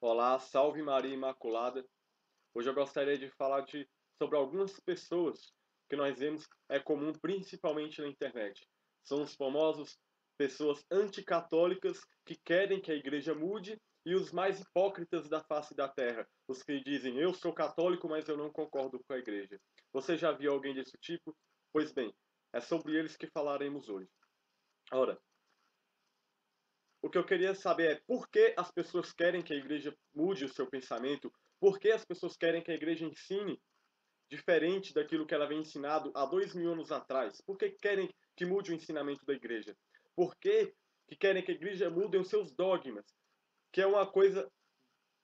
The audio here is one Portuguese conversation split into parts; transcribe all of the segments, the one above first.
Olá, salve Maria Imaculada. Hoje eu gostaria de falar sobre algumas pessoas que nós vemos é comum principalmente na internet. São os famosos pessoas anticatólicas que querem que a igreja mude e os mais hipócritas da face da terra, os que dizem eu sou católico, mas eu não concordo com a igreja. Você já viu alguém desse tipo? Pois bem, é sobre eles que falaremos hoje. Ora, o que eu queria saber é por que as pessoas querem que a igreja mude o seu pensamento, por que as pessoas querem que a igreja ensine diferente daquilo que ela vem ensinado há 2000 anos atrás. Por que querem que mude o ensinamento da igreja? Por que querem que a igreja mude os seus dogmas? Que é uma coisa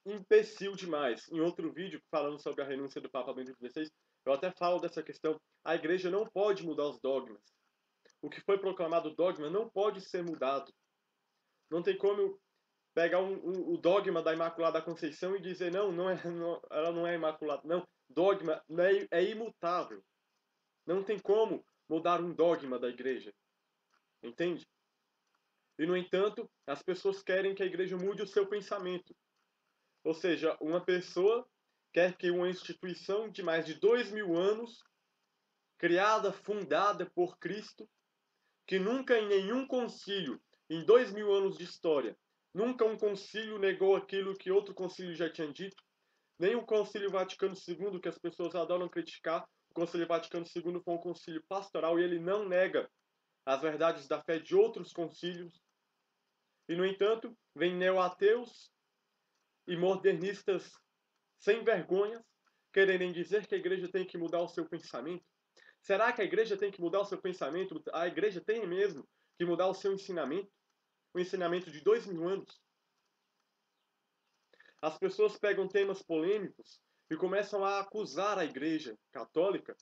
imbecil demais. Em outro vídeo, falando sobre a renúncia do Papa Bento XVI, eu até falo dessa questão. A igreja não pode mudar os dogmas. O que foi proclamado dogma não pode ser mudado. Não tem como pegar o dogma da Imaculada Conceição e dizer ela não é imaculada. Não, dogma é imutável. Não tem como mudar um dogma da igreja. Entende? E, no entanto, as pessoas querem que a igreja mude o seu pensamento. Ou seja, uma pessoa quer que uma instituição de mais de 2000 anos, criada, fundada por Cristo, que nunca em nenhum concílio, em 2000 anos de história, nunca um concílio negou aquilo que outro concílio já tinha dito, nem o Concílio Vaticano II, que as pessoas adoram criticar. O Concílio Vaticano II foi um concílio pastoral e ele não nega as verdades da fé de outros concílios. E, no entanto, vem neo-ateus e modernistas sem vergonhas quererem dizer que a igreja tem que mudar o seu pensamento. Será que a igreja tem que mudar o seu pensamento? A igreja tem mesmo que mudar o seu ensinamento? O ensinamento de 2000 anos? As pessoas pegam temas polêmicos e começam a acusar a igreja católica,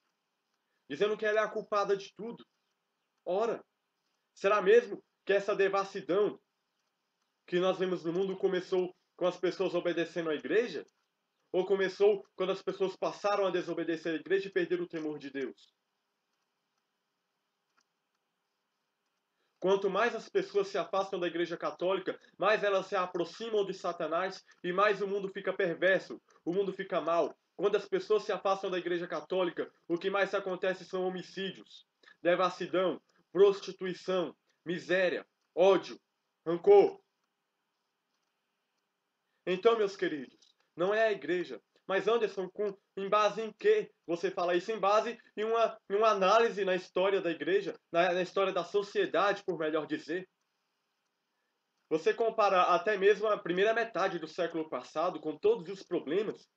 dizendo que ela é a culpada de tudo. Ora, será mesmo que essa devassidão que nós vemos no mundo começou com as pessoas obedecendo à igreja? Ou começou quando as pessoas passaram a desobedecer à igreja e perderam o temor de Deus? Quanto mais as pessoas se afastam da igreja católica, mais elas se aproximam de Satanás e mais o mundo fica perverso, o mundo fica mal. Quando as pessoas se afastam da igreja católica, o que mais acontece são homicídios, devassidão, prostituição, miséria, ódio, rancor. Então, meus queridos, não é a igreja. Mas, Anderson, em base em que você fala isso? Em base em uma análise na história da igreja, na história da sociedade, por melhor dizer. Você compara até mesmo a primeira metade do século passado, com todos os problemas,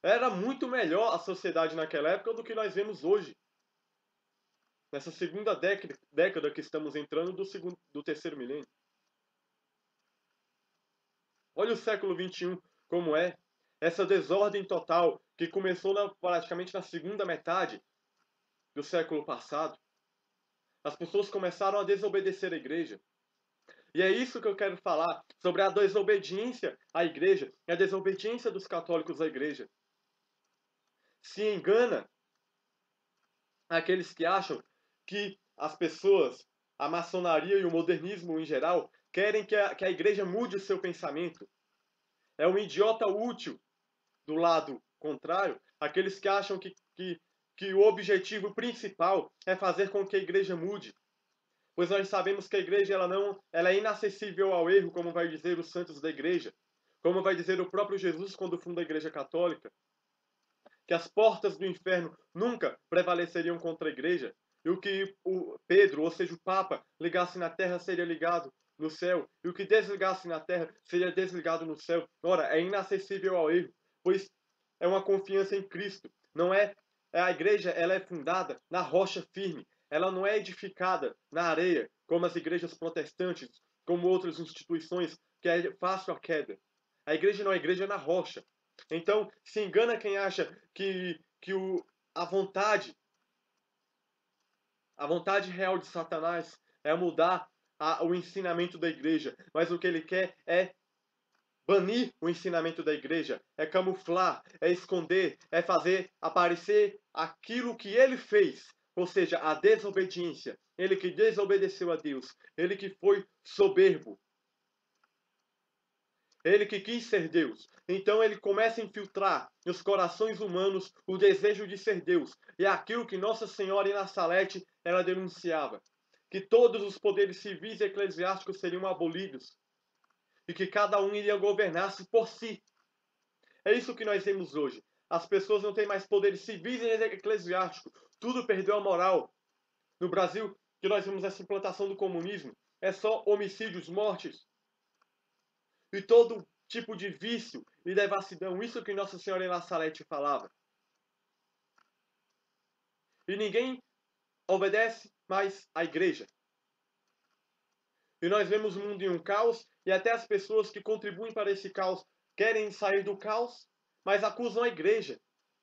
era muito melhor a sociedade naquela época do que nós vemos hoje. Nessa segunda década que estamos entrando do terceiro milênio. Olha o século XXI como é. Essa desordem total que começou praticamente na segunda metade do século passado. As pessoas começaram a desobedecer a igreja. E é isso que eu quero falar sobre a desobediência à igreja e a desobediência dos católicos à igreja. Se engana aqueles que acham que as pessoas, a maçonaria e o modernismo em geral, querem que a igreja mude o seu pensamento. É um idiota útil do lado contrário, aqueles que acham que o objetivo principal é fazer com que a igreja mude. Pois nós sabemos que a igreja ela é inacessível ao erro, como vai dizer os santos da igreja, como vai dizer o próprio Jesus quando funda a igreja católica, que as portas do inferno nunca prevaleceriam contra a igreja, e o que o Pedro, ou seja, o Papa, ligasse na terra seria ligado no céu, e o que desligasse na terra seria desligado no céu. Ora, é inacessível ao erro, pois é uma confiança em Cristo. Não é a igreja, ela é fundada na rocha firme. Ela não é edificada na areia, como as igrejas protestantes, como outras instituições que é fácil a queda. A igreja não é igreja na rocha. Então, se engana quem acha que a vontade a vontade real de Satanás é mudar o ensinamento da igreja, mas o que ele quer é banir o ensinamento da igreja, é camuflar, é esconder, é fazer aparecer aquilo que ele fez, ou seja, a desobediência. Ele que desobedeceu a Deus, ele que foi soberbo. Ele que quis ser Deus. Então ele começa a infiltrar nos corações humanos o desejo de ser Deus. E é aquilo que Nossa Senhora em Nassalete ela denunciava. Que todos os poderes civis e eclesiásticos seriam abolidos. E que cada um iria governar-se por si. É isso que nós vemos hoje. As pessoas não têm mais poderes civis e eclesiásticos. Tudo perdeu a moral. No Brasil, que nós vemos essa implantação do comunismo, é só homicídios, mortes e todo tipo de vício e devassidão. Isso que Nossa Senhora em Nassalete falava. E ninguém obedece mais à igreja. E nós vemos o mundo em um caos e até as pessoas que contribuem para esse caos querem sair do caos, mas acusam a igreja.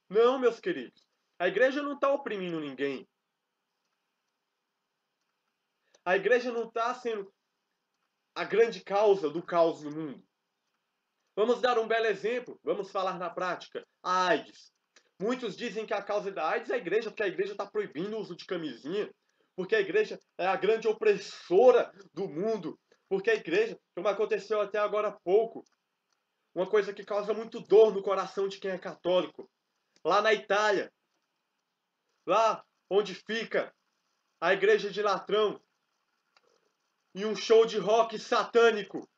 Não, meus queridos. A igreja não está oprimindo ninguém. A igreja não está sendo a grande causa do caos no mundo. Vamos dar um belo exemplo. Vamos falar na prática. A AIDS. Muitos dizem que a causa da AIDS é a igreja, porque a igreja está proibindo o uso de camisinha, porque a igreja é a grande opressora do mundo, porque a igreja, como aconteceu até agora há pouco, uma coisa que causa muito dor no coração de quem é católico. Lá na Itália, lá onde fica a igreja de Latrão, em um show de rock satânico,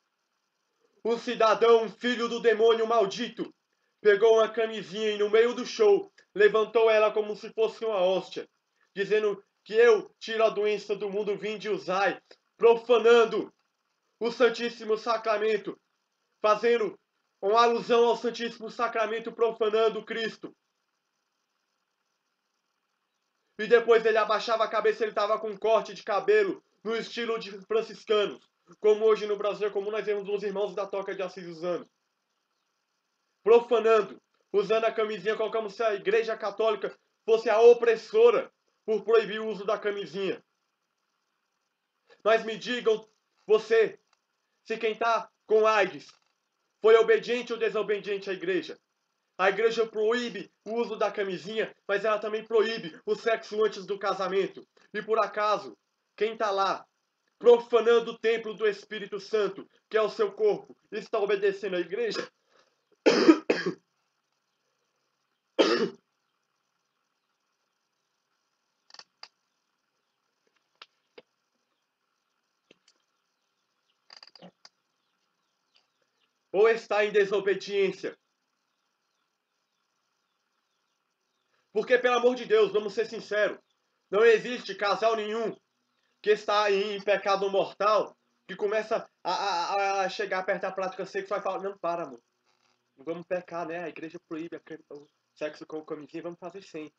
um cidadão, um filho do demônio maldito, pegou uma camisinha e no meio do show levantou ela como se fosse uma hóstia, dizendo que eu tiro a doença do mundo, vinde e usai, profanando o Santíssimo Sacramento, fazendo uma alusão ao Santíssimo Sacramento, profanando Cristo. E depois ele abaixava a cabeça, ele estava com um corte de cabelo no estilo de franciscanos, como hoje no Brasil é comum nós vemos os irmãos da Toca de Assis usando. Profanando, usando a camisinha como se a igreja católica fosse a opressora por proibir o uso da camisinha. Mas me digam, você, se quem está com AIDS foi obediente ou desobediente à igreja? A igreja proíbe o uso da camisinha, mas ela também proíbe o sexo antes do casamento. E por acaso, quem está lá profanando o templo do Espírito Santo, que é o seu corpo, está obedecendo à igreja? Ou está em desobediência? Porque, pelo amor de Deus, vamos ser sinceros, não existe casal nenhum que está em pecado mortal que começa a chegar perto da prática sexual e fala, não, para, amor, não vamos pecar, né? A igreja proíbe o sexo com camisinha, vamos fazer sem.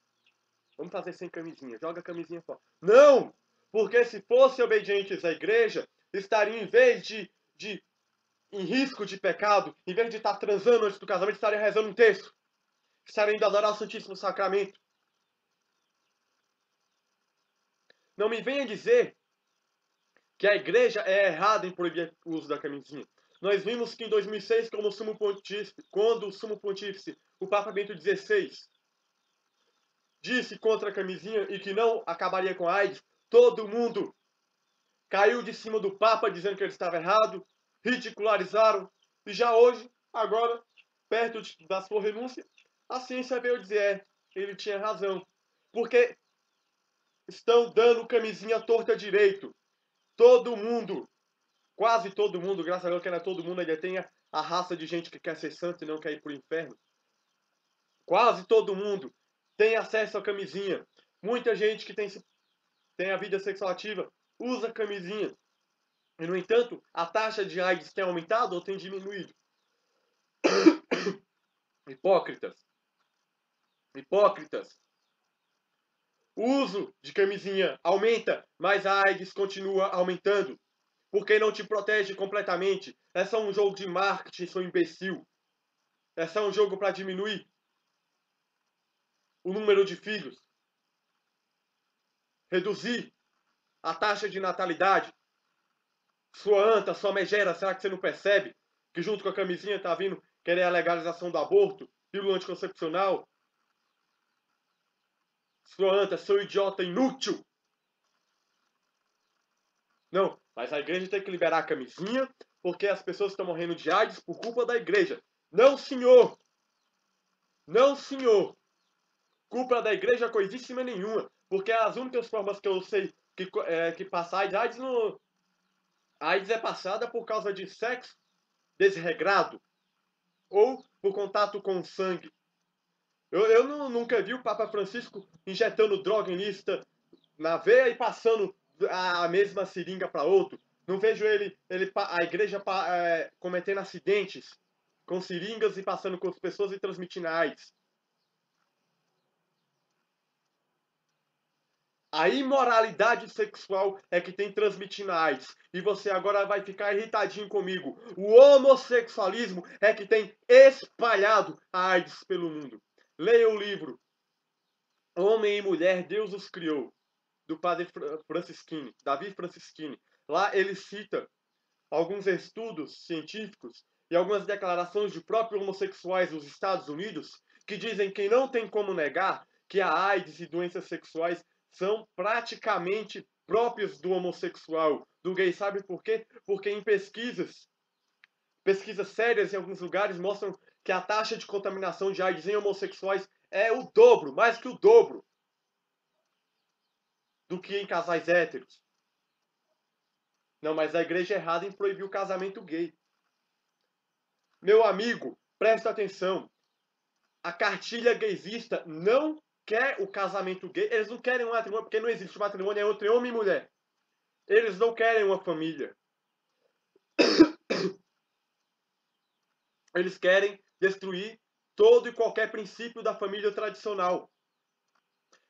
Vamos fazer sem camisinha, joga a camisinha fora. Não! Porque se fosse obedientes à igreja, estaria, em vez de em risco de pecado, em vez de estar transando antes do casamento, estaria rezando um texto. Estaria indo adorar o Santíssimo Sacramento. Não me venha dizer que a igreja é errada em proibir o uso da camisinha. Nós vimos que em 2006, quando o Sumo Pontífice, o Papa Bento XVI, disse contra a camisinha e que não acabaria com a AIDS, todo mundo caiu de cima do Papa dizendo que ele estava errado, ridicularizaram, e já hoje, agora, perto da sua renúncia, a ciência veio dizer, ele tinha razão, porque estão dando camisinha à torta direito. Todo mundo, quase todo mundo, graças a Deus que não é todo mundo, ainda tem a raça de gente que quer ser santo e não quer ir para o inferno. Quase todo mundo tem acesso à camisinha. Muita gente que tem a vida sexual ativa usa camisinha. E, no entanto, a taxa de AIDS tem aumentado ou tem diminuído? Hipócritas. Hipócritas. O uso de camisinha aumenta, mas a AIDS continua aumentando. Porque não te protege completamente. É só um jogo de marketing, seu imbecil. É só um jogo para diminuir o número de filhos. Reduzir a taxa de natalidade. Sua anta, sua megera, será que você não percebe que junto com a camisinha está vindo querer a legalização do aborto, pílula anticoncepcional? Sua anta, seu idiota inútil! Não, Mas a igreja tem que liberar a camisinha porque as pessoas estão morrendo de AIDS por culpa da igreja. Não, senhor! Não, senhor! Culpa da igreja coisíssima nenhuma. Porque as únicas formas que eu sei que passar AIDS, AIDS é passada por causa de sexo desregrado ou por contato com sangue. Eu nunca vi o Papa Francisco injetando droga ilícita na veia e passando a mesma seringa para outro. Não vejo a igreja cometendo acidentes com seringas e passando com as pessoas e transmitindo a AIDS. A imoralidade sexual é que tem transmitindo a AIDS. E você agora vai ficar irritadinho comigo. O homossexualismo é que tem espalhado a AIDS pelo mundo. Leia o livro Homem e Mulher, Deus os Criou, do padre Francisquini, Davi Francisquini. Lá ele cita alguns estudos científicos e algumas declarações de próprios homossexuais dos Estados Unidos que dizem que não tem como negar que a AIDS e doenças sexuais são praticamente próprios do homossexual, do gay. Sabe por quê? Porque em pesquisas sérias em alguns lugares mostram que a taxa de contaminação de AIDS em homossexuais é o dobro, mais que o dobro, do que em casais héteros. Não, mas a igreja é errada em proibir o casamento gay. Meu amigo, presta atenção. A cartilha gaysista não quer o casamento gay. Eles não querem um matrimônio, porque não existe matrimônio entre homem e mulher. Eles não querem uma família. Eles querem destruir todo e qualquer princípio da família tradicional.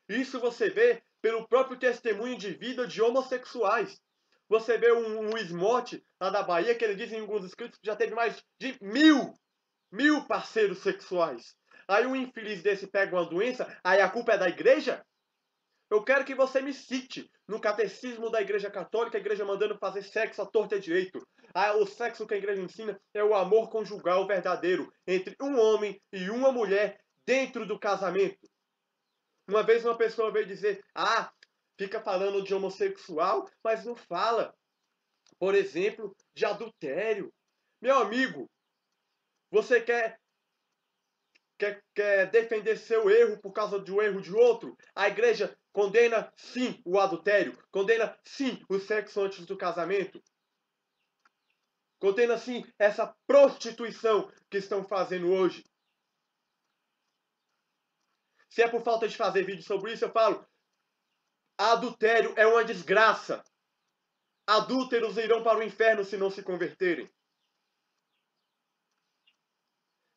Isso você vê pelo próprio testemunho de vida de homossexuais. Você vê um Luiz Motti, lá da Bahia, que ele diz em alguns escritos que já teve mais de mil parceiros sexuais. Aí um infeliz desse pega uma doença, aí a culpa é da igreja? Eu quero que você me cite no catecismo da Igreja Católica, a igreja mandando fazer sexo à torta e à direito. Ah, o sexo que a igreja ensina é o amor conjugal verdadeiro entre um homem e uma mulher dentro do casamento. Uma vez uma pessoa veio dizer, fica falando de homossexual, mas não fala, por exemplo, de adultério. Meu amigo, você quer defender seu erro por causa do erro de outro? A igreja condena sim o adultério, condena sim o sexo antes do casamento, condena sim essa prostituição que estão fazendo hoje. Se é por falta de fazer vídeo sobre isso, eu falo, adultério é uma desgraça. Adúlteros irão para o inferno se não se converterem.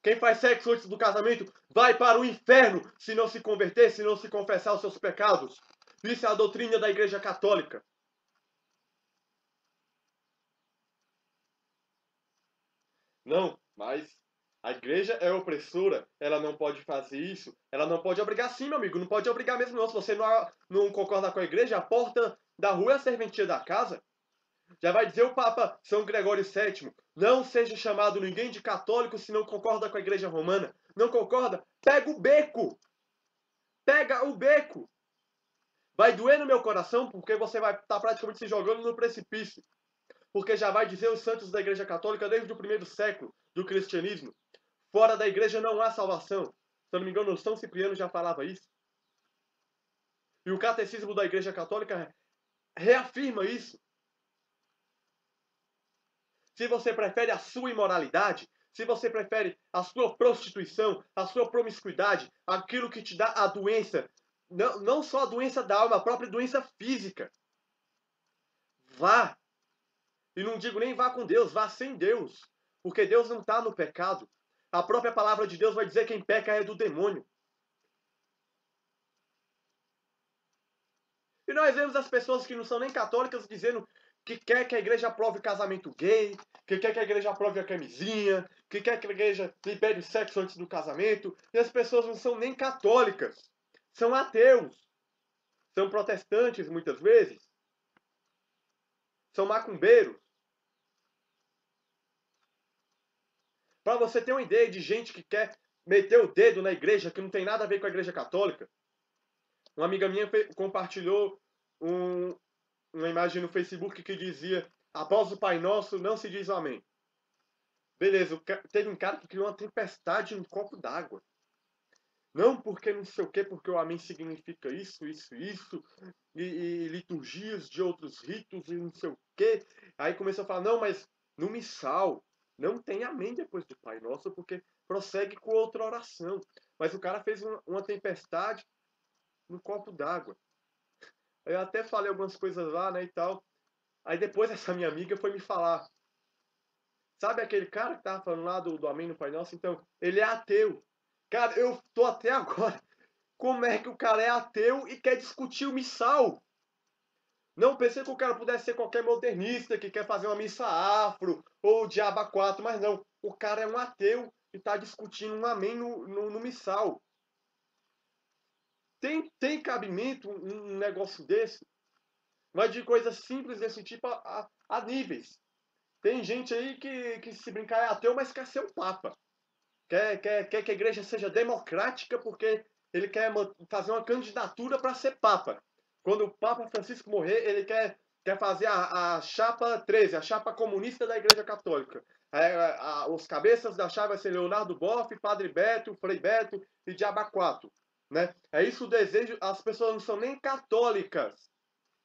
Quem faz sexo antes do casamento vai para o inferno se não se converter, se não se confessar os seus pecados. Isso é a doutrina da Igreja Católica. Não, mas a igreja é opressora, ela não pode fazer isso, ela não pode obrigar sim, meu amigo, não pode obrigar mesmo não. Se você não concorda com a igreja, a porta da rua é a serventia da casa. Já vai dizer o Papa São Gregório VII, não seja chamado ninguém de católico se não concorda com a igreja romana. Não concorda? Pega o beco! Pega o beco! Vai doer no meu coração porque você vai estar praticamente se jogando no precipício. Porque já vai dizer os santos da igreja católica desde o primeiro século do cristianismo. Fora da igreja não há salvação. Se eu não me engano, São Cipriano já falava isso. E o catecismo da igreja católica reafirma isso. Se você prefere a sua imoralidade, se você prefere a sua prostituição, a sua promiscuidade, aquilo que te dá a doença, não só a doença da alma, a própria doença física, vá. E não digo nem vá com Deus, vá sem Deus. Porque Deus não está no pecado. A própria palavra de Deus vai dizer que quem peca é do demônio. E nós vemos as pessoas que não são nem católicas dizendo que quer que a igreja aprove o casamento gay, que quer que a igreja aprove a camisinha, que quer que a igreja libere o sexo antes do casamento. E as pessoas não são nem católicas. São ateus. São protestantes, muitas vezes. São macumbeiros. Para você ter uma ideia de gente que quer meter o dedo na igreja, que não tem nada a ver com a igreja católica. Uma amiga minha compartilhou uma imagem no Facebook que dizia após o Pai Nosso, não se diz o amém. Beleza, teve um cara que criou uma tempestade em um copo d'água. Não porque não sei o quê, porque o amém significa isso, isso, isso, e liturgias de outros ritos e não sei o quê. Aí começou a falar, não, mas no missal não tem amém depois do Pai Nosso, porque prossegue com outra oração. Mas o cara fez uma tempestade no copo d'água. Eu até falei algumas coisas lá, né, e tal. Aí depois essa minha amiga foi me falar, sabe aquele cara que tava falando lá do amém no Pai Nosso? Então, ele é ateu. Cara, eu tô até agora. Como é que o cara é ateu e quer discutir o missal? Não pensei que o cara pudesse ser qualquer modernista que quer fazer uma missa afro ou diaba 4, mas não. O cara é um ateu e está discutindo um amém no missal. Tem cabimento um negócio desse? Mas de coisas simples desse tipo a níveis. Tem gente aí que se brincar é ateu, mas quer ser o Papa. Quer que a igreja seja democrática porque ele quer fazer uma candidatura para ser Papa. Quando o Papa Francisco morrer, ele quer fazer a chapa 13, a chapa comunista da Igreja Católica. Os cabeças da chapa vai ser Leonardo Boff, Padre Beto, Frei Beto e Diaba 4. Né? É isso o desejo. As pessoas não são nem católicas.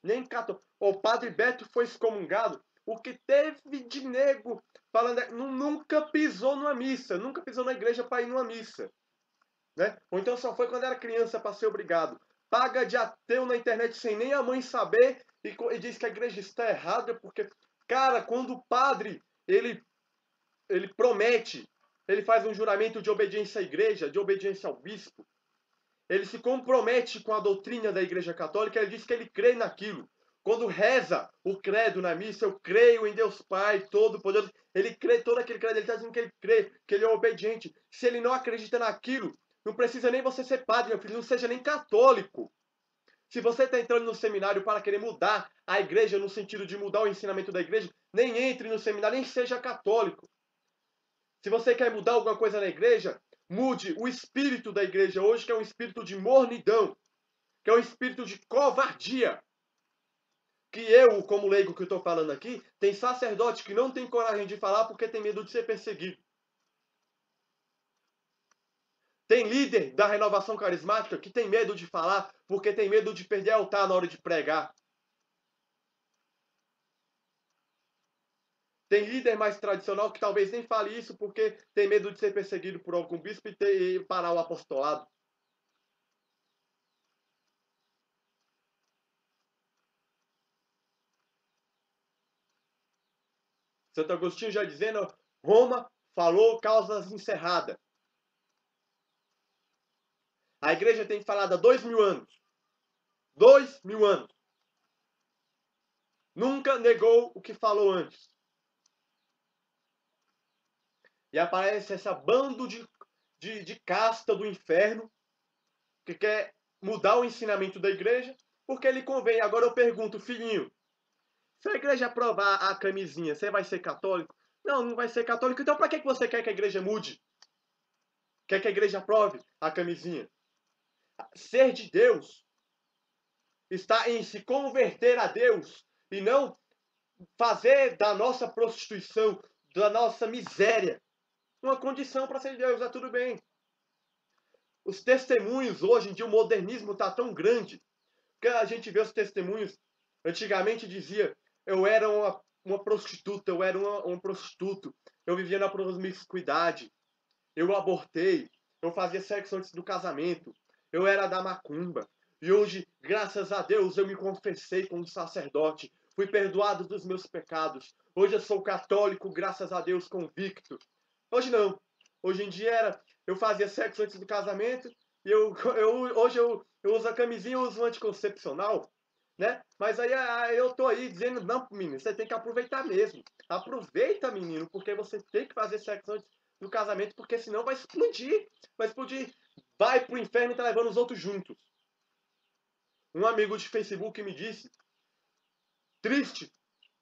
Nem católicas. O Padre Beto foi excomungado. O que teve de nego falando, nunca pisou numa missa, nunca pisou na igreja para ir numa missa. Né? Ou então só foi quando era criança para ser obrigado. Paga de ateu na internet sem nem a mãe saber e diz que a igreja está errada porque, cara, quando o padre ele promete, ele faz um juramento de obediência à igreja, de obediência ao bispo, ele se compromete com a doutrina da Igreja Católica, ele diz que ele crê naquilo. Quando reza o credo na missa, eu creio em Deus Pai Todo-Poderoso, ele crê, todo aquele credo, ele está dizendo que ele crê, que ele é obediente. Se ele não acredita naquilo, não precisa nem você ser padre, meu filho, não seja nem católico. Se você está entrando no seminário para querer mudar a igreja, no sentido de mudar o ensinamento da igreja, nem entre no seminário, nem seja católico. Se você quer mudar alguma coisa na igreja, mude o espírito da igreja hoje, que é um espírito de mornidão, que é um espírito de covardia. Que eu, como leigo que eu estou falando aqui, tem sacerdote que não tem coragem de falar porque tem medo de ser perseguido. Tem líder da renovação carismática que tem medo de falar porque tem medo de perder altar na hora de pregar. Tem líder mais tradicional que talvez nem fale isso porque tem medo de ser perseguido por algum bispo e parar o apostolado. Santo Agostinho já dizendo, Roma falou causas encerradas. A igreja tem falado há 2000 anos. 2000 anos. Nunca negou o que falou antes. E aparece essa bando de casta do inferno que quer mudar o ensinamento da igreja porque ele convém. Agora eu pergunto, filhinho, se a igreja aprovar a camisinha, você vai ser católico? Não, não vai ser católico. Então para que você quer que a igreja mude? Quer que a igreja aprove a camisinha? Ser de Deus está em se converter a Deus e não fazer da nossa prostituição, da nossa miséria, uma condição para ser de Deus. É tudo bem. Os testemunhos hoje em dia, o modernismo está tão grande que a gente vê os testemunhos. Antigamente dizia, eu era uma prostituta, eu era um prostituto, eu vivia na promiscuidade, eu abortei, eu fazia sexo antes do casamento, eu era da macumba. E hoje, graças a Deus, eu me confessei como sacerdote, fui perdoado dos meus pecados. Hoje eu sou católico, graças a Deus, convicto. Hoje não. Hoje em dia eu fazia sexo antes do casamento e hoje eu uso a camisinha, eu uso um anticoncepcional, né? Mas aí eu tô aí dizendo, não, menino, você tem que aproveitar mesmo. Aproveita, menino, porque você tem que fazer sexo antes do casamento, porque senão vai explodir. Vai explodir. Vai pro inferno e tá levando os outros juntos. Um amigo de Facebook me disse, triste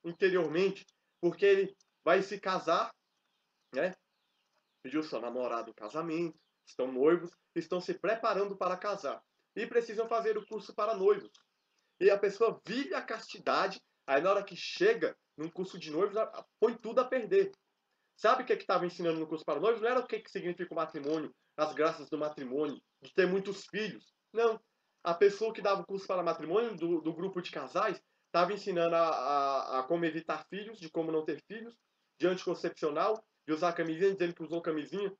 interiormente, porque ele vai se casar, né? Pediu seu namorado em casamento, estão noivos, estão se preparando para casar e precisam fazer o curso para noivos. E a pessoa vive a castidade Aí na hora que chega num curso de noivos, põe tudo a perder. Sabe o que estava ensinando no curso para noivos? Não era o que significa o matrimônio, as graças do matrimônio, de ter muitos filhos. Não. A pessoa que dava o curso para matrimônio, do grupo de casais, estava ensinando a como evitar filhos, de como não ter filhos, de anticoncepcional, de usar camisinha, dizendo que usou camisinha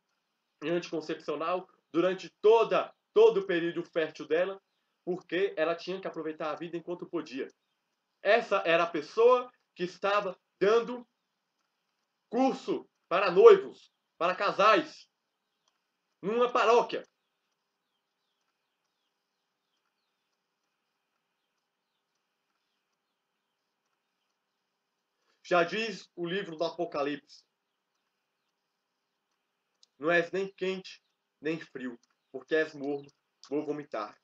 e anticoncepcional durante todo o período fértil dela, porque ela tinha que aproveitar a vida enquanto podia. Essa era a pessoa que estava dando curso para noivos, para casais, numa paróquia. Já diz o livro do Apocalipse: não és nem quente, nem frio, porque és morno, vou vomitar-te.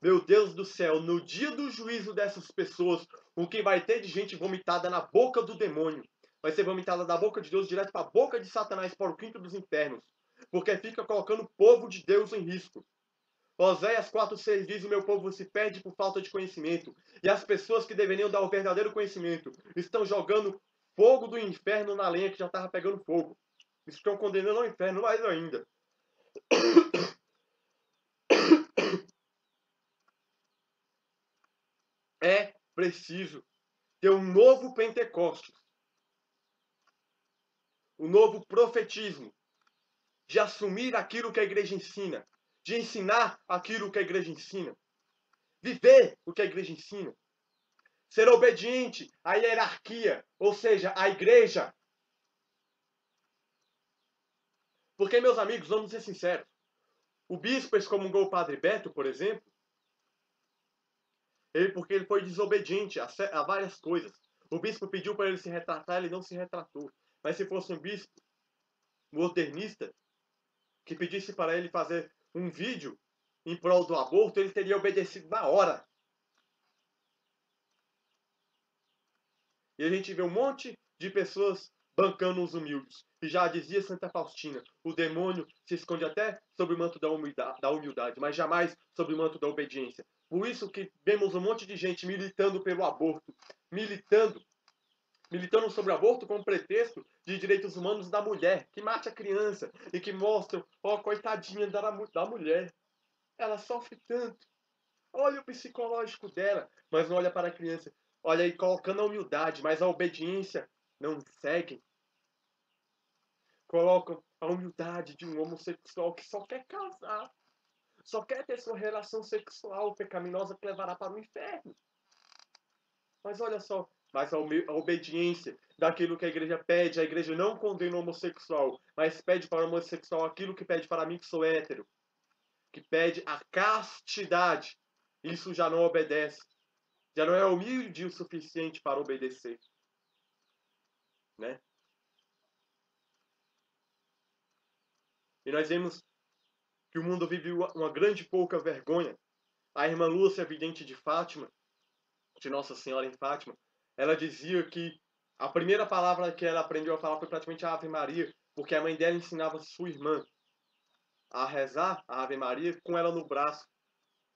Meu Deus do céu, no dia do juízo dessas pessoas, o que vai ter de gente vomitada na boca do demônio? Vai ser vomitada da boca de Deus direto para a boca de Satanás, para o quinto dos infernos. Porque fica colocando o povo de Deus em risco. Oséias 4,6 diz: o meu povo se perde por falta de conhecimento. E as pessoas que deveriam dar o verdadeiro conhecimento estão jogando fogo do inferno na lenha que já estava pegando fogo. Estão condenando ao inferno mais ainda. É preciso ter um novo Pentecostes, um novo profetismo, de assumir aquilo que a igreja ensina, de ensinar aquilo que a igreja ensina, viver o que a igreja ensina, ser obediente à hierarquia, ou seja, à igreja. Porque, meus amigos, vamos ser sinceros, o bispo excomungou o padre Beto, por exemplo, porque ele foi desobediente a várias coisas. O bispo pediu para ele se retratar, ele não se retratou. Mas se fosse um bispo modernista, que pedisse para ele fazer um vídeo em prol do aborto, ele teria obedecido na hora. E a gente vê um monte de pessoas bancando os humildes. E já dizia Santa Faustina, o demônio se esconde até sob o manto da humildade, mas jamais sob o manto da obediência. Por isso que vemos um monte de gente militando pelo aborto, militando sobre o aborto com pretexto de direitos humanos da mulher, que mate a criança e que mostram, ó, coitadinha da mulher. Ela sofre tanto. Olha o psicológico dela, mas não olha para a criança. Olha aí, colocando a humildade, mas a obediência não segue. Colocam a humildade de um homossexual que só quer casar, só quer ter sua relação sexual pecaminosa que levará para o inferno. Mas olha só, mas a obediência daquilo que a igreja pede, a igreja não condena o homossexual, mas pede para o homossexual aquilo que pede para mim que sou hétero, que pede a castidade. Isso já não obedece. Já não é humilde o suficiente para obedecer, né? E nós vemos que o mundo vive uma grande pouca vergonha. A irmã Lúcia, vidente de Fátima, de Nossa Senhora em Fátima, ela dizia que a primeira palavra que ela aprendeu a falar foi praticamente a Ave Maria, porque a mãe dela ensinava sua irmã a rezar a Ave Maria com ela no braço.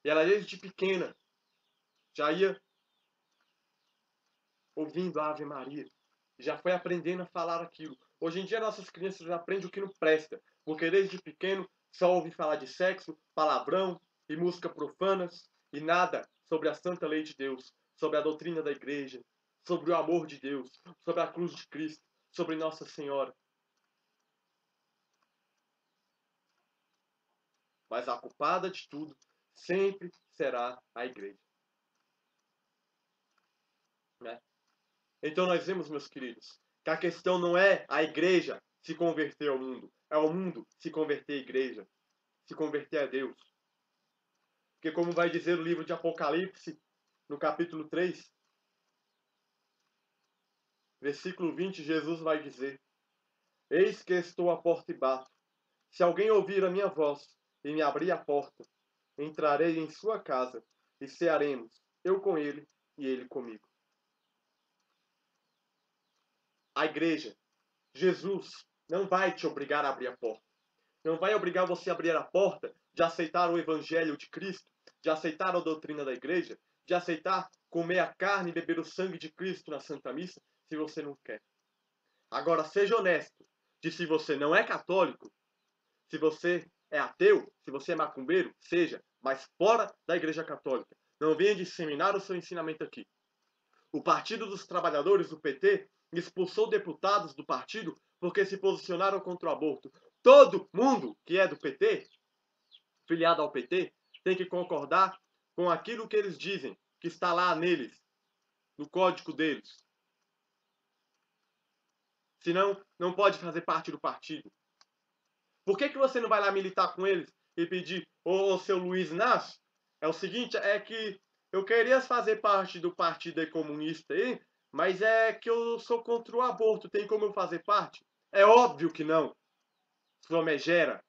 E ela desde pequena já ia ouvindo a Ave Maria, já foi aprendendo a falar aquilo. Hoje em dia nossas crianças já aprendem o que não presta, porque desde pequeno só ouve falar de sexo, palavrão e música profanas e nada sobre a santa lei de Deus, sobre a doutrina da igreja, sobre o amor de Deus, sobre a cruz de Cristo, sobre Nossa Senhora. Mas a culpada de tudo sempre será a igreja, né? Então nós vemos, meus queridos, que a questão não é a igreja se converter ao mundo, é o mundo se converter à igreja, se converter a Deus. Porque como vai dizer o livro de Apocalipse, no capítulo 3, versículo 20, Jesus vai dizer: eis que estou à porta e bato. Se alguém ouvir a minha voz e me abrir a porta, entrarei em sua casa e cearemos, eu com ele e ele comigo. A igreja, Jesus, não vai te obrigar a abrir a porta. Não vai obrigar você a abrir a porta de aceitar o evangelho de Cristo, de aceitar a doutrina da igreja, de aceitar comer a carne e beber o sangue de Cristo na Santa Missa se você não quer. Agora, seja honesto, de se você não é católico, se você é ateu, se você é macumbeiro, seja, mas fora da Igreja Católica. Não venha disseminar o seu ensinamento aqui. O Partido dos Trabalhadores, o PT, expulsou deputados do partido porque se posicionaram contra o aborto. Todo mundo que é do PT, filiado ao PT, tem que concordar com aquilo que eles dizem, que está lá neles, no código deles. Senão, não pode fazer parte do partido. Por que você não vai lá militar com eles e pedir, ô seu Luiz Inácio, é o seguinte, é que eu queria fazer parte do Partido Comunista aí, mas é que eu sou contra o aborto, tem como eu fazer parte? É óbvio que não, sua megera.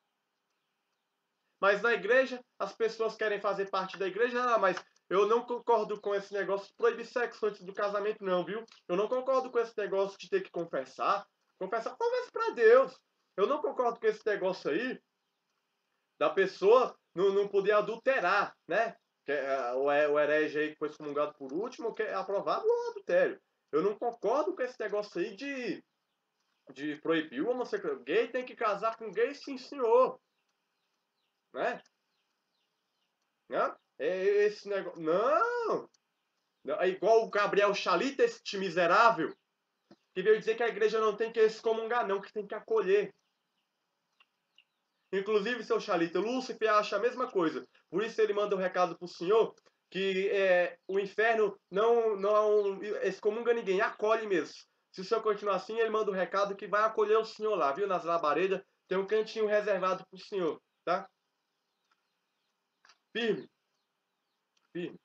Mas na igreja, as pessoas querem fazer parte da igreja, mas eu não concordo com esse negócio de proibir sexo antes do casamento não, viu? Eu não concordo com esse negócio de ter que confessar. Confessa pra Deus. Eu não concordo com esse negócio aí da pessoa não poder adulterar, né? Que o herege aí que foi excomungado por último, que é aprovado o adultério. Eu não concordo com esse negócio aí de proibir o homossexual. Gay tem que casar com gay, sim, senhor. Né? Né? É esse negócio. Não! É igual o Gabriel Chalita, este miserável, que veio dizer que a igreja não tem que excomungar, não, que tem que acolher. Inclusive, seu Chalita, Lúcifer acha a mesma coisa. Por isso ele manda um recado pro senhor que o inferno não excomunga ninguém, acolhe mesmo. Se o senhor continuar assim, ele manda um recado que vai acolher o senhor lá, viu? Nas labaredas tem um cantinho reservado pro senhor, tá? Firme, firme.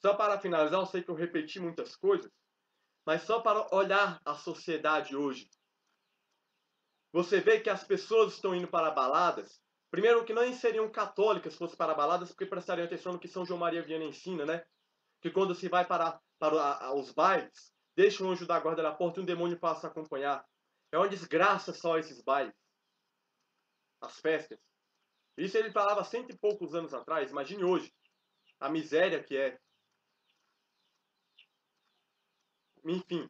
Só para finalizar, eu sei que eu repeti muitas coisas, mas só para olhar a sociedade hoje. Você vê que as pessoas estão indo para baladas. Primeiro, que não seriam católicas se fossem para baladas, porque prestariam atenção no que São João Maria Vianney ensina, né? Que quando se vai para os bailes, deixa o anjo da guarda na porta e um demônio passa a acompanhar. É uma desgraça só esses bailes. As festas. Isso ele falava 100 e poucos anos atrás. Imagine hoje. A miséria que é. Enfim.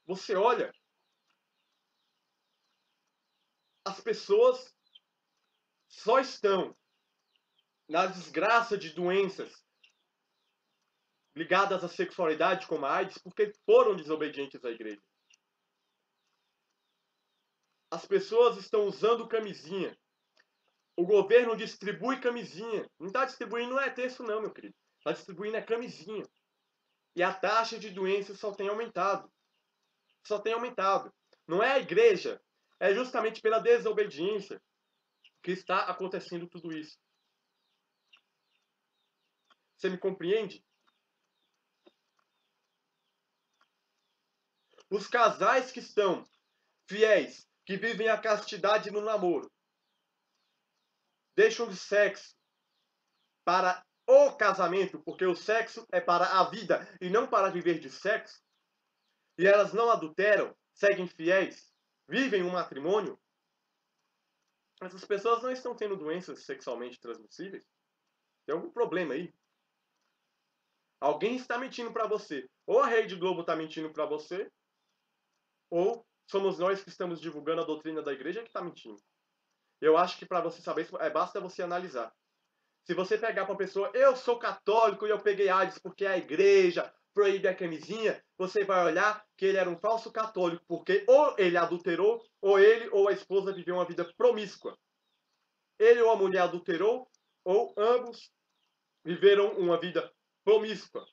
Você olha. As pessoas só estão na desgraça de doenças ligadas à sexualidade, como a AIDS, porque foram desobedientes à igreja. As pessoas estão usando camisinha. O governo distribui camisinha. Não está distribuindo, não é terço não, meu querido. Está distribuindo é camisinha. E a taxa de doenças só tem aumentado. Só tem aumentado. Não é a igreja. É justamente pela desobediência que está acontecendo tudo isso. Você me compreende? Os casais que estão fiéis, que vivem a castidade no namoro, deixam de sexo para o casamento, porque o sexo é para a vida e não para viver de sexo, e elas não adulteram, seguem fiéis, vivem um matrimônio, essas pessoas não estão tendo doenças sexualmente transmissíveis. Tem algum problema aí. Alguém está mentindo para você. Ou a Rede Globo está mentindo para você, ou somos nós que estamos divulgando a doutrina da igreja que está mentindo. Eu acho que para você saber isso, basta você analisar. Se você pegar para uma pessoa, eu sou católico e eu peguei AIDS porque a igreja proíbe a camisinha, você vai olhar que ele era um falso católico, porque ou ele adulterou, ou ele ou a esposa viveu uma vida promíscua. Ele ou a mulher adulterou, ou ambos viveram uma vida promíscua,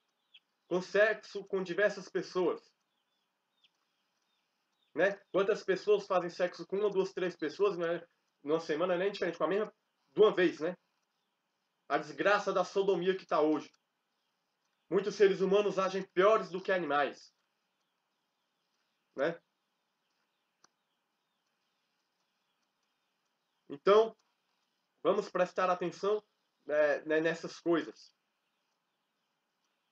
com sexo com diversas pessoas. Né? Quantas pessoas fazem sexo com uma, duas, três pessoas, né? Numa semana nem diferente, com a mesma, de uma vez, né? A desgraça da sodomia que está hoje. Muitos seres humanos agem piores do que animais. Né? Então, vamos prestar atenção nessas coisas.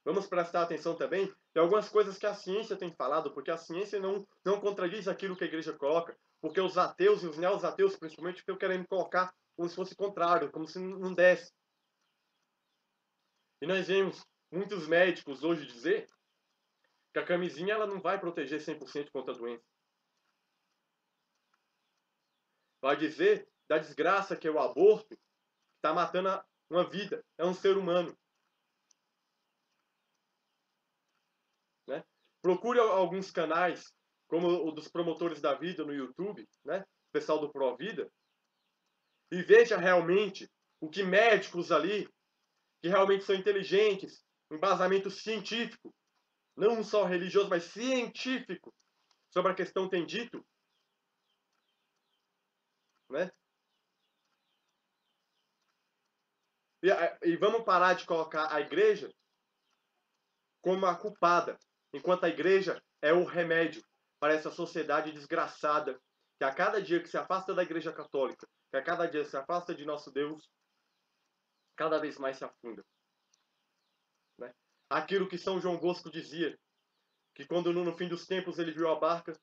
Vamos prestar atenção também em algumas coisas que a ciência tem falado, porque a ciência não contradiz aquilo que a igreja coloca, porque os ateus e os neo-ateus, principalmente, estão querendo colocar como se fosse contrário, como se não desse. E nós vemos muitos médicos hoje dizer que a camisinha ela não vai proteger 100% contra a doença. Vai dizer da desgraça que é o aborto, que está matando uma vida, é um ser humano. Né? Procure alguns canais, como o dos promotores da vida no YouTube, né? O pessoal do Provida, e veja realmente o que médicos ali, que realmente são inteligentes, um embasamento científico, não só religioso, mas científico, sobre a questão tem dito, né? E vamos parar de colocar a igreja como a culpada, enquanto a igreja é o remédio para essa sociedade desgraçada, que a cada dia que se afasta da igreja católica, que a cada dia se afasta de nosso Deus, cada vez mais se afunda. Né? Aquilo que São João Bosco dizia, que quando no fim dos tempos ele viu a barca,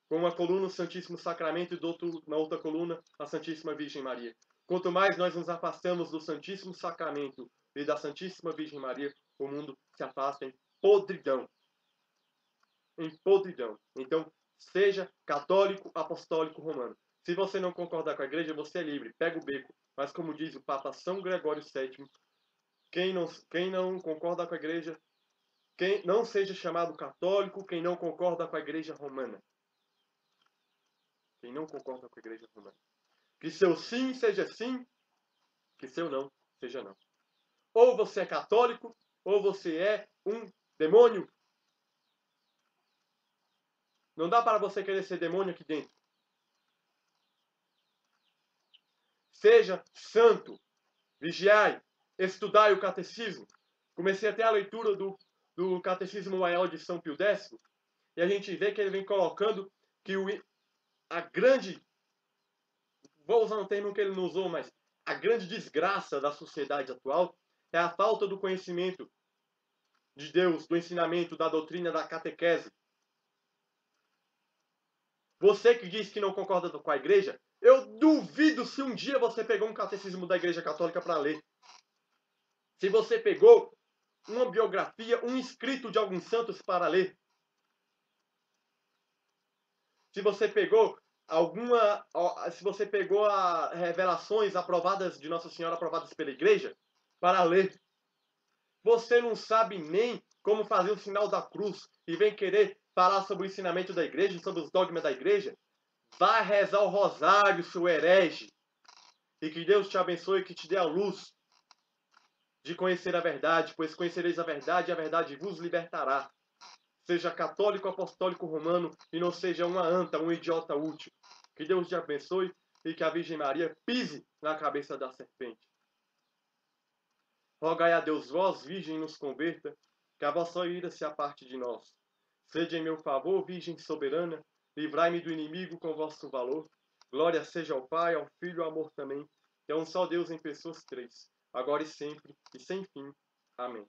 com uma coluna o Santíssimo Sacramento e na outra coluna a Santíssima Virgem Maria. Quanto mais nós nos afastamos do Santíssimo Sacramento e da Santíssima Virgem Maria, o mundo se afasta em podridão. Em podridão. Então, seja católico, apostólico, romano. Se você não concordar com a igreja, você é livre, pega o beco. Mas como diz o Papa São Gregório VII, quem não concorda com a igreja, quem não seja chamado católico, quem não concorda com a igreja romana. Quem não concorda com a igreja romana. Que seu sim seja sim, que seu não seja não. Ou você é católico, ou você é um demônio. Não dá para você querer ser demônio aqui dentro. Seja santo, vigiai, estudai o catecismo. Comecei até a leitura do Catecismo Maior de São Pio X, e a gente vê que ele vem colocando que a grande, vou usar um termo que ele não usou, mas a grande desgraça da sociedade atual é a falta do conhecimento de Deus, do ensinamento, da doutrina, da catequese. Você que diz que não concorda com a igreja, eu duvido se um dia você pegou um catecismo da Igreja Católica para ler. Se você pegou uma biografia, um escrito de alguns santos para ler. Se você pegou se você pegou as revelações aprovadas de Nossa Senhora, aprovadas pela igreja, para ler. Você não sabe nem como fazer o sinal da cruz e vem querer falar sobre o ensinamento da igreja, sobre os dogmas da igreja? Vá rezar o rosário, seu herege. E que Deus te abençoe e que te dê a luz de conhecer a verdade, pois conhecereis a verdade e a verdade vos libertará. Seja católico, apostólico, romano e não seja uma anta, um idiota útil. Que Deus te abençoe e que a Virgem Maria pise na cabeça da serpente. Rogai a Deus, vós, Virgem, nos converta, que a vossa ira se aparte de nós. Sede em meu favor, Virgem soberana, livrai-me do inimigo com vosso valor. Glória seja ao Pai, ao Filho e ao amor também, que é um só Deus em pessoas três, agora e sempre, e sem fim. Amém.